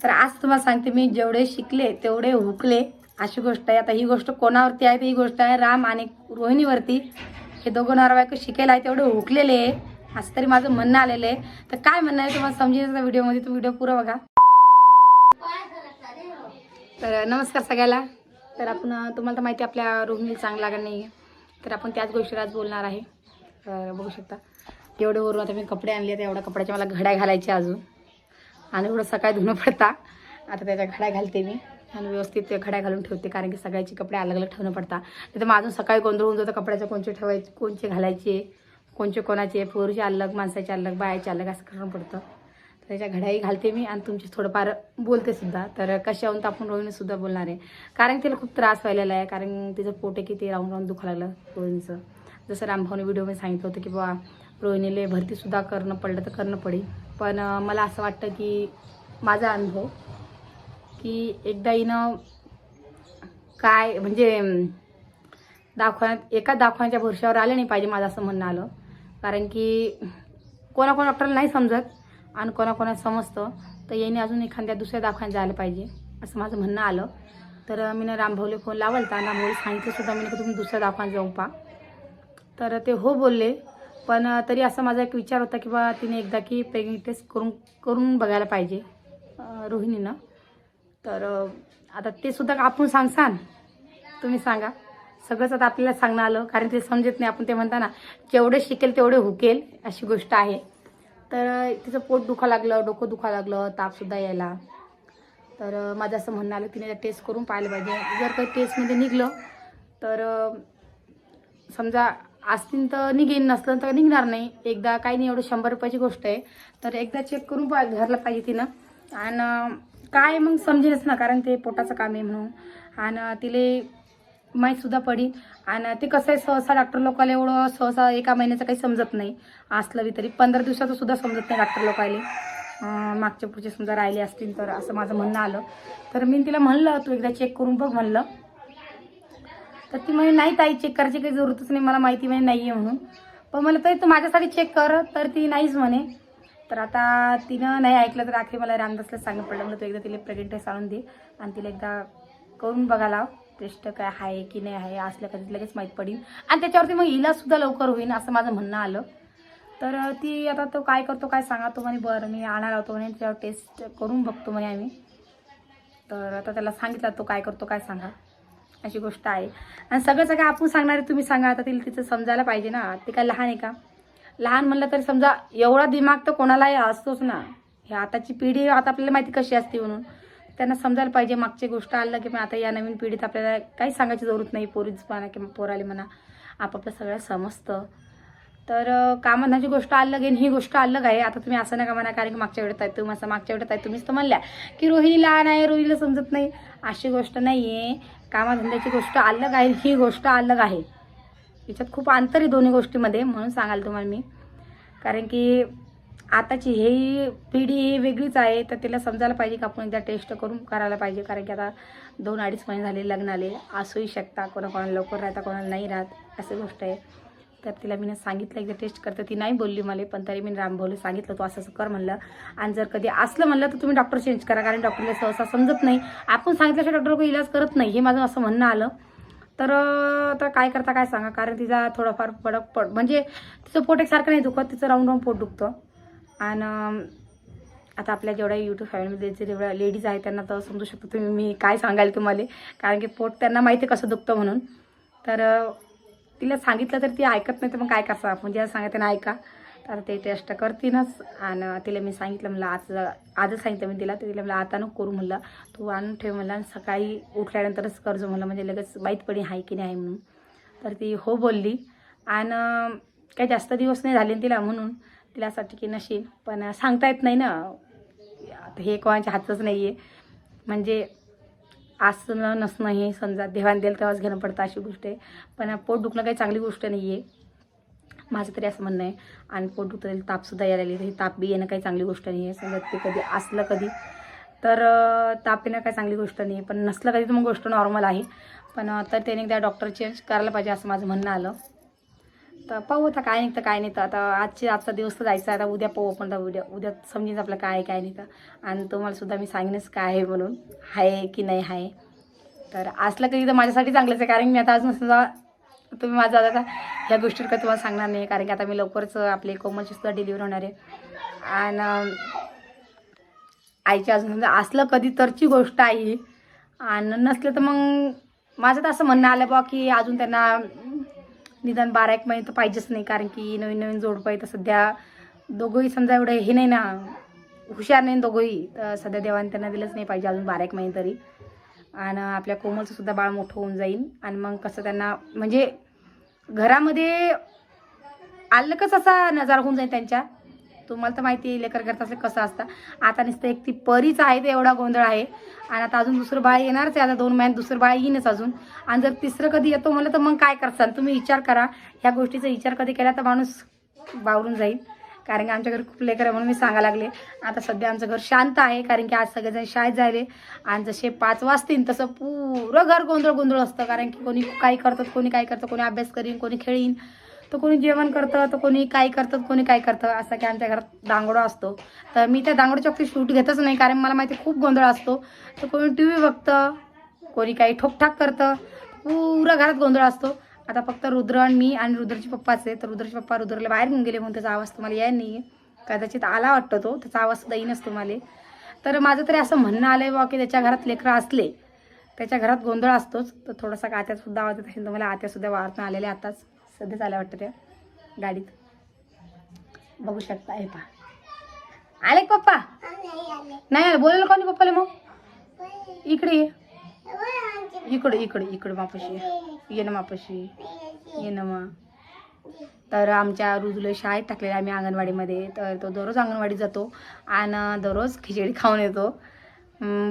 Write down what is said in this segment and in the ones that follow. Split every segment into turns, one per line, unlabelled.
तर आज तुम्हाला सांगते मी जेवढे शिकले तेवढे हुकले अशी गोष्ट आहे। आता ही गोष्ट कोणावरती आहे तर ही गोष्ट आहे राम आणि रोहिणीवरती। हे दोघं नवरा बायको शिकेल आहे तेवढे हुकलेले आहे असं तरी माझं म्हणणं आलेलं आहे। तर काय म्हणणं आहे तुम्हाला समजेल व्हिडिओमध्ये, तो व्हिडिओ पुरा बघा। तर नमस्कार सगळ्याला। तर आपण तुम्हाला तर माहिती आपल्या रोहिणीला चांगलं लागत नाही आहे, तर आपण त्याच गोष्टीवर आज बोलणार आहे। तर बघू शकता एवढे वरून आता मी कपडे आणले, तर एवढ्या कपड्याच्या मला घड्या घालायच्या अजून, आणि एवढं सकाळी धुणं पडता। आता त्याच्या घड्या घालते मी आणि व्यवस्थित ते घड्या घालून ठेवते, कारण की सगळ्याचे कपडे अलग अलग ठेवणं पडतात। तिथं माझं सकाळी गोंधळ होऊन जातं कपड्याचं, कोणचे ठेवायचे, कोणचे घालायचे, कोणचे कोणाचे, पोरीचे अलग, माणसाचे अलग, बायाचे अलग असं करणं पडतं। तर त्याच्या घड्याही घालते मी आणि तुमची थोडंफार बोलते सुद्धा। तर कशाहून तर आपण रोहिणीसुद्धा बोलणार आहे, कारण तिला खूप त्रास व्हायलेला आहे, कारण तिचं पोट आहे की ते राहून राहून दुखायला लागलं रोहिणीचं। जसं रामभाऊने व्हिडिओमध्ये सांगितलं होतं की बाबा रोहिणीला भरतीसुद्धा करणं पडलं तर करणं पडेल, पण मला असं वाटतं की माझा अनुभव की एकदा हिनं काय म्हणजे एका दवाखान्याच्या भरशावर आले नाही पाहिजे, माझं असं म्हणणं आलं। कारण की कोणाकोणा डॉक्टरला नाही समजत आणि कोणाकोणा समजतं, तर याने अजून एखाद्या दुसऱ्या दवाखान्यात जायला पाहिजे असं माझं म्हणणं आलं। तर मी रामभाऊला फोन लावला आणि रामभाऊला सांगितलं सुद्धा मी की तुम्ही दुसऱ्या दवाखान्यात जाऊन पहा। तर ते हो बोलले, पण तरी असा माझा एक विचार होता की बा तिने एकदा की प्रेग्नेंट टेस्ट करून बघायला पाहिजे रोहिणीनं। तर आता ते सुद्धा आपण सांगसान, तुम्ही सांगा। सगळंच आता आपल्याला सांगणं आलं, कारण ते समजत नाही। आपण ते म्हणता ना जेवढे शिकेल तेवढे हुकेल अशी गोष्ट आहे। तर तिचं पोट दुखा लागलं, डोकं दुखा लागलं, तापसुद्धा यायला। तर माझं असं म्हणणं आलं तिने टेस्ट करून पाहिलं पाहिजे। जर काही टेस्टमध्ये निघलं तर समजा असतील तर निघेन, नसलं तर निघणार नाही। एकदा काही नाही, एवढं 100 रुपयाची गोष्ट आहे, तर एकदा चेक करून घरला पाहिजे तिनं। आणि काय मग समजेलच ना, कारण ते पोटाचं काम आहे म्हणून। आणि तिले माहीतसुद्धा पडेल। आणि ते कसं आहे सहसा डॉक्टर लोकांना एवढं सहसा एका महिन्याचं काही समजत नाही, असलं तरी 15 दिवसाचं सुद्धा समजत नाही डॉक्टर लोकांना। मागच्या पुढचे समजा राहिले असतील तर असं माझं म्हणणं आलं। तर मी तिला म्हणलं तू एकदा चेक करून बघ म्हणलं, तर ती म्हणे नाही ताई चेक करायची काही जरूरतच नाही, मला माहिती म्हणे नाही आहे म्हणून। पण मला तरी तू माझ्यासाठी चेक कर, तर ती नाहीच म्हणे। तर आता तिनं नाही ऐकलं, तर आखरी मला रामदासला सांगणं पडलं, म्हणजे तू एकदा तिला प्रेग्नेंट टेस्ट आणून दे आणि तिला एकदा करून बघायला टेस्ट काय आहे की नाही आहे, असल्या कधी लगेच माहीत पडेल आणि त्याच्यावरती मग इलाजसुद्धा लवकर होईल असं माझं म्हणणं आलं। तर ती आता तो काय करतो काय सांगा, तो म्हणे बरं मी आणणार होतो म्हणे, त्याच्यावर टेस्ट करून बघतो म्हणे आम्ही। तर आता त्याला सांगितलं तो काय करतो काय सांगा अशी गोष्ट आहे। आणि सगळं आपण सांगणार आहे, तुम्ही सांगा। आता तिचं समजायला पाहिजे ना, ते काय लहान आहे का? लहान म्हणलं तरी समजा एवढा दिमाग तर कोणालाही असतोच ना। हे आताची पिढी आता आपल्याला माहिती कशी असते, म्हणून त्यांना समजायला पाहिजे मागची गोष्ट आलं की आता या नवीन पिढीत आपल्याला काही सांगायची जरूरत नाही। पोरीच म्हणा किंवा पोराले म्हणा आपापलं सगळं समजतं। तर कामधंद्याची गोष्ट अलग आहे, ही गोष्ट अलग आहे। आता तुम्ही असं नका म्हणा, कारण की मागच्या वेळेत आहे तुम्ही असं, मागच्या वेळेत आहे तुम्हीच तर म्हणल्या की रोहिणी लहान आहे, रोहिणीला समजत नाही, अशी गोष्ट नाही आहे। कामधंद्याची गोष्ट अलग आहे, ही गोष्ट अलग आहे, याच्यात खूप अंतर आहे दोन्ही गोष्टीमध्ये, म्हणून सांगाल तुम्हाला मी। कारण की आताची ही पिढी वेगळीच आहे, तर तिला समजायला पाहिजे की आपण एकदा टेस्ट करून करायला पाहिजे। कारण की आता 2-2.5 महिने झाले लग्नाले, असूही शकता, कोणाकोणाला लवकर राहता कोणाला नाही राहत अशी गोष्ट आहे। तर तिला मी सांगितलं एकदा टेस्ट करते, ती नाही बोलली मला, पण तरी मी रामभाऊला सांगितलं तू असं असं कर म्हणलं। आणि जर कधी असलं म्हणलं तर तुम्ही डॉक्टर चेंज करा, कारण डॉक्टरला सहसा समजत नाही, आपण सांगितल्याशिवाय डॉक्टर काही इलाज करत नाही, हे माझं असं म्हणणं आलं। तर आता काय करता काय सांगा, कारण तिचा थोडाफार म्हणजे तिचं पोट एकसारखं नाही दुखत, तिचं राऊंड राऊंड पोट दुखतं। आणि आता आपल्या जेवढ्या यूट्यूब फॅमिलीमध्ये जेवढ्या लेडीज आहेत त्यांना तर समजू शकतो तुम्ही मी काय सांगाल तुम्हाला, कारण की पोट त्यांना माहिती कसं दुखतं म्हणून। तर तिला सांगितलं तर ती ऐकत नाही, तर मग काय कसं आपण ज्याला सांगितलं ना ऐका, तर ते टेस्ट करतीनच। आणि तिला मी सांगितलं म्हणलं आजच सांगितलं मी तिला, तर तिला म्हणलं आता नको करू म्हणलं, तू आणून ठेव म्हणलं, आणि सकाळी उठल्यानंतरच करजो म्हणलं, म्हणजे लगेच माहीत पडी आहे की नाही आहे म्हणून। तर ती हो बोलली। आणि काही जास्त दिवस नाही झाले तिला, म्हणून तिलासाठी की नशील, पण सांगता येत नाही ना, हे कोणाच्या हातच नाही आहे। म्हणजे असणं नसणं हे समजा देवाण देईल तेव्हाच घेणं पडतं अशी गोष्ट आहे। पण पोट दुखणं काही चांगली गोष्ट नाही आहे, माझं तरी असं म्हणणं आहे। आणि पोट दुखतं तापसुद्धा यायला लागली, तर ताप बी येणं काही चांगली गोष्ट नाही आहे। समजा ते कधी असलं कधी तर ताप येणं काही चांगली गोष्ट नाही आहे, पण नसलं कधी तर मग गोष्ट नॉर्मल आहे। पण तर त्याने एकदा डॉक्टर चेंज करायला पाहिजे असं माझं म्हणणं आलं। तर पाहू आता काय निघतं काय नाही. तर आता आजचा दिवस तर जायचा, आता उद्या पाहू आपण. उद्या समजेन आपलं काय आहे काय नाही. तर आणि तुम्हाला सुद्धा मी सांगेनच काय आहे म्हणून, आहे की नाही आहे. तर असलं कधी तर माझ्यासाठी चांगलंच आहे, कारण मी आता अजून समजा तुम्ही माझा आता ह्या गोष्टीवर काही तुम्हाला सांगणार नाही, कारण की आता मी लवकरच आपले कोमलची सुद्धा डिलिव्हरी होणार आहे. आणि आईची अजून समजा असलं कधी तरची गोष्ट आहे. आणि नसलं तर मग माझं तर असं म्हणणं आलं बा की अजून त्यांना निदान 12-1 महिने तर पाहिजेच नाही, कारण की नवीन नवीन जोडपं आहे. तर सध्या दोघंही समजा एवढं हे नाही ना, हुशार नाही दोघंही. तर सध्या देवाने त्यांना दिलंच नाही पाहिजे अजून 12-1 महिने तरी. आणि आपल्या कोमलचं सुद्धा बाळ मोठं होऊन जाईल. आणि मग कसं त्यांना म्हणजे घरामध्ये अलगच असा नजारा होऊन जाईल त्यांच्या. तुम्हाला तर माहिती आहे लेकर करत असले कसं असतं. आता नुसतं एक ती परीच आहे, ते एवढा गोंधळ आहे. आणि आता अजून दुसरं बाळ येणारच आहे, आता 2 महिन्यात दुसरं बाळ येईनच अजून. आणि जर तिसरं कधी येतो म्हणलं तर मग काय करसाल तुम्ही, विचार करा. ह्या गोष्टीचा विचार कधी केला तर माणूस बावरून जाईल. कारण की आमच्या घरी खूप लेकर आहे म्हणून मी सांगायला लागले. आता सध्या आमचं घर शांत आहे, कारण की आज सगळेजण शाळेत जायले. आणि जसे 5 वाजतील तसं पुरं घर गोंधळ असतं. कारण की कोणी काही करतात, कोणी काय करतं, कोणी अभ्यास करीन, कोणी खेळीन, तर कोणी जेवण करतं, तर कोणी काय करतं, कोणी काय करतं. असं की आमच्या घरात दांगडो असतो. तर मी त्या दांगडोच्या बाबतीत शूट घेतच नाही, कारण मला माहिती खूप गोंधळ असतो. तर कोणी TV बघतं, कोणी काही ठोकठाक करतं, पुरा घरात गोंधळ असतो. आता फक्त रुद्र आणि मी आणि रुद्रचे पप्पाच आहे. तर रुद्रचे पप्पा रुद्रला बाहेर घेऊन गेले म्हणून त्याचा आवाज तुम्हाला यायला नाही आहे. कदाचित आला वाटतं तो, त्याचा आवाज सुद्धा येईनच तुम्हाला. तर माझं तरी असं म्हणणं आलं आहे बा की त्याच्या घरात लेकरं असले, त्याच्या घरात गोंधळ असतोच. तर थोडासा आत्यासुद्धा आवाज येत असेल तुम्हाला. आत्यासुद्धा वावरातून आलेल्या आताच सध्याच आल्या वाटतं त्या गाडीत, बघू शकता. आहे पा आले पप्पा? नाही आले. बोलायला कोणी पप्पाला मग? इकडे ये, इकडे मापाशी ये ना, मापाशी ये ना मग. तर आमच्या रुजूला शाळेत टाकलेला आम्ही अंगणवाडीमध्ये. तर तो दररोज अंगणवाडीत जातो आणि दररोज खिचडी खाऊन येतो.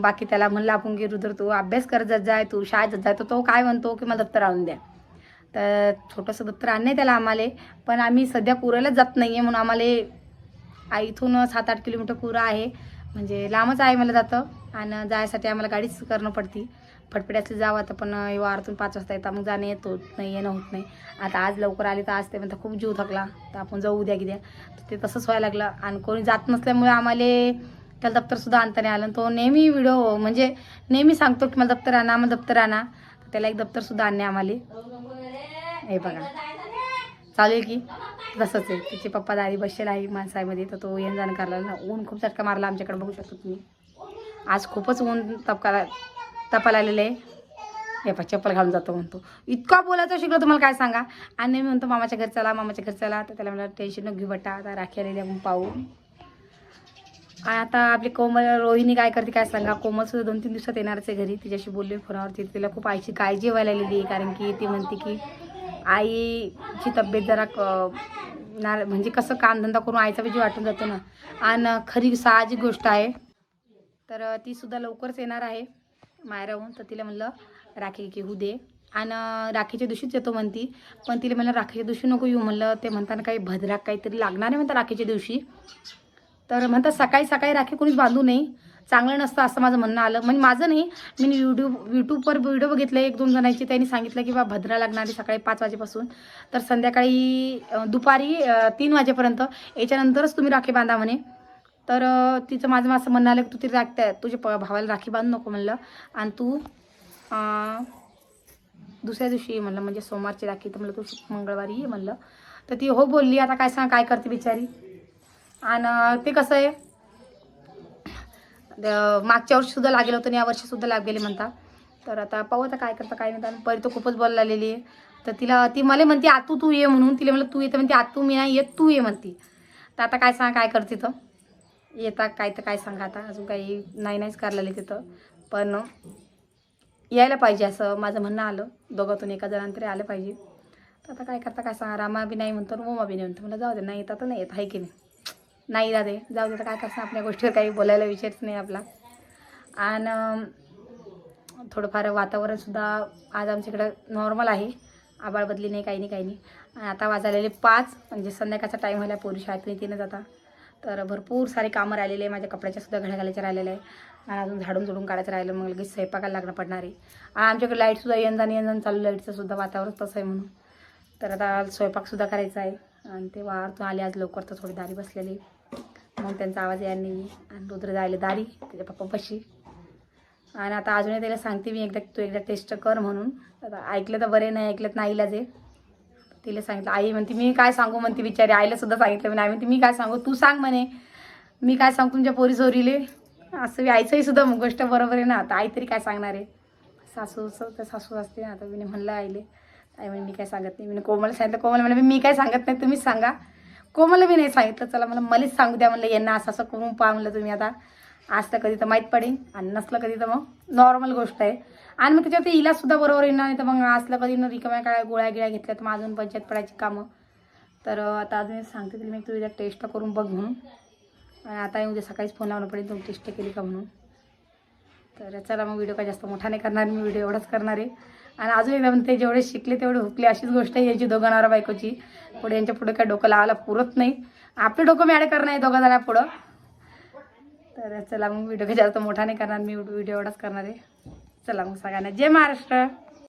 बाकी त्याला म्हणलं आपण की रुद्र तू अभ्यास करत जात जाय, तू शाळेत जात जाय. तर तो काय म्हणतो की मला दप्तर आणून द्या. तर छोटंसं दप्तर आणणे त्याला आम्हाला. पण आम्ही सध्या कुरायलाच जात नाही आहे, म्हणून आम्हाला इथून 7-8 किलोमीटर कुरा आहे, म्हणजे लांबच आहे मला जातं. आणि जायसाठी आम्हाला गाडीच करणं पडते. फटफटी असली जावं आता, पण वारातून 5 वाजता येतात, मग जाणं येत होत नाही, येणं होत नाही. आता आज लवकर आले तर आज ते म्हणतात खूप जीव थकला, तर आपण जाऊ उद्या की द्या. तर ते तसंच व्हायला लागलं. आणि कोणी जात नसल्यामुळे आम्हाला त्याला दप्तरसुद्धा आणता नाही आलं. तो नेहमी व्हिडिओ म्हणजे नेहमी सांगतो की मला दप्तर आणा, मला दप्तर आणा. तर त्याला एक दप्तरसुद्धा आणणे आम्हाला. हे बघा चालू आहे की तसंच आहे. तिचे पप्पा दारी बसलेला आहे माणसामध्ये. तर तो येण जाणं करायला ना, ऊन खूप चटका मारला आमच्याकडे, बघू शकतो तुम्ही. आज खूपच ऊन तपायला आलेलं आहे. हे पा चप्पल घालून जातो म्हणतो. इतका बोलायचं शिकलो तुम्हाला काय सांगा. आणि मी म्हणतो मामाच्या घरी चला, मामाच्या घरी चला. तर त्याला मला टेन्शन न घेऊ बटा, आता राखी आलेली आपण पाहू. आणि आता आपली कोमल रोहिणी काय करते काय सांगा. कोमलसुद्धा 2-3 दिवसात येणारच आहे घरी. तिच्याशी बोलली फोनावरती. तिला खूप आईची काळजी व्हायला लागलेली आहे, कारण की ती म्हणते की आईची तब्येत जरा म्हणजे कसं कामधंदा करून आईचा जीव वाटून जातो ना. आणि खरी साहजिक गोष्ट आहे. तर ती सुद्धा लवकरच येणार आहे मायराहून. तर तिला म्हणलं राखी की होऊ दे, आणि राखीच्या दिवशीच येतो म्हणती. पण तिला म्हणलं राखीच्या दिवशी नको येऊ म्हणलं, ते म्हणताना काही भद्राक काहीतरी लागणार आहे म्हणतात राखीच्या दिवशी. तर म्हणतात सकाळी सकाळी राखी कोणीच बांधू नये, चांगलं नसतं असं माझं म्हणणं आलं. म्हणजे माझं नाही, मी यूट्यूबवर व्हिडिओ बघितले 1-2 जणांची. त्यांनी सांगितलं की बा भद्रा लागणारी सकाळी 5 वाजेपासून तर संध्याकाळी दुपारी 3 वाजेपर्यंत, याच्यानंतरच तुम्ही राखी बांधा म्हणे. तर तिचं माझं असं म्हणणं आलं की तू ती तुझ्या भावाला राखी बांधू नको म्हणलं, आणि तू दुसऱ्या दिवशी ये म्हणलं, म्हणजे सोमवारची राखी. तर म्हणलं तू मंगळवारी ये म्हणलं. तर ती हो बोलली. आता काय सांग काय करते बिचारी. आणि ते कसं आहे, मागच्या वर्षी सुद्धा लागेल होतं आणि या वर्षी सुद्धा लागेल म्हणता. तर आता पाहू आता काय करता काय नाही. परी तो खूपच बोलायला आलेली आहे. तर ती मला म्हणते आतू तू ये म्हणून. तिला म्हणलं तू येतं म्हणते आतू मी नाही येत, तू ये म्हणते. तर आता काय सांगा काय करते. तर येता काय तर काय सांगा. आता अजून काही नाहीच करायला लागले तिथं, पण यायला पाहिजे असं माझं म्हणणं आलं. दोघातून एका जणांतरी आलं पाहिजे. तर आता काय करता काय सांगा. रामा बी नाही म्हणतो, ओमा बी नाही म्हणतो. मला जाऊ दे, नाही येतात तर नाही येत, आहे की नाही दादे जाऊ दे. तर काय करता, आपल्या गोष्टीवर काही बोलायला विषयच नाही आपला. आणि थोडंफार वातावरणसुद्धा आज आमच्याकडं नॉर्मल आहे, आबाळ बदली नाही काही नाही. आणि आता वाजलेले 5, म्हणजे संध्याकाळचा टाईम व्हायला. पोरी शाळेत येतीनच आता. तर भरपूर सारे कामं राहिलेले आहे. माझ्या कपड्याच्यासुद्धा घड्या घालायच्या राहिलेल्या आहे. आणि अजून झाडून झोडून काढायचं राहिलं, मग लगेच स्वयंपाकाला लागणं पडणार आहे. आणि आमच्याकडे लाईटसुद्धा येणं चालू, लाईटचं सुद्धा वातावरण तसं आहे म्हणून. तर आता स्वयंपाकसुद्धा करायचा आहे आणि ते वावरतून आले आज लवकर तर थोडी दारी बसलेली. मग त्यांचा आवाज यायला नाही आणि रुद्र जायला दारी त्याच्या पप्पापाशी. आणि आता अजूनही त्याला सांगते मी तू एकदा टेस्ट कर म्हणून. आता ऐकलं तर बरे, नाही ऐकलं तर नाही इलाज आहे. तिला सांगितलं. आई म्हणते मी काय सांगू म्हणते, बिचारी आईला सुद्धा सांगितलं मी. नाही म्हणते मी काय सांगू, तू सांग म्हणे. मी काय सांगू तुमच्या पोरी चोरीले. असं आईचंही सुद्धा गोष्ट बरोबर आहे ना. आता आई तरी काय सांगणार आहे, सासू तर सासू असते ना. आता मी म्हणलं आईले, आई म्हणे मी काय सांगत नाही. मी कोमलला सांगितलं. कोमल म्हणे मी काय सांगत नाही, तुम्हीच सांगा. कोमलला मी नाही सांगितलं. चला मलाच सांगू द्या म्हणलं, यांना असं असं करून पहा म्हणलं तुम्ही. आता असलं कधी तर माहीत पडेल आणि नसलं कधी तर मग नॉर्मल गोष्ट आहे. आणि मग त्याच्यात इलाज सुद्धा बरोबर येणार नाही. तर मग असलं कधी न रिकाम्या काय गोळ्या गिळ्या घेतल्या तर मग अजून पंचायत पडायची कामं. तर आता अजून सांगते तिला मी, तू एकदा टेस्ट करून बघ म्हणून. आणि आता उद्या सकाळीच फोन लावणं पडेल, तुम्ही टेस्ट केली का म्हणून. तर चला मग व्हिडिओ काय जास्त मोठा नाही करणार मी, व्हिडिओ एवढाच करणार आहे. आणि अजून एकदा म्हणते जेवढे शिकले तेवढे हुकले, अशीच गोष्ट आहे यांची दोघं नवरा बायकोची. पुढे यांच्या पुढे काय डोकं लावायला पुरत नाही. आपले डोकं मी ॲड करणार आहे दोघं जणा पुढं. तर चला मग व्हिडिओ काही जास्त मोठा नाही करणार मी, व्हिडिओ एवढाच करणार आहे. चला मग सगळ्यांना जय महाराष्ट्र.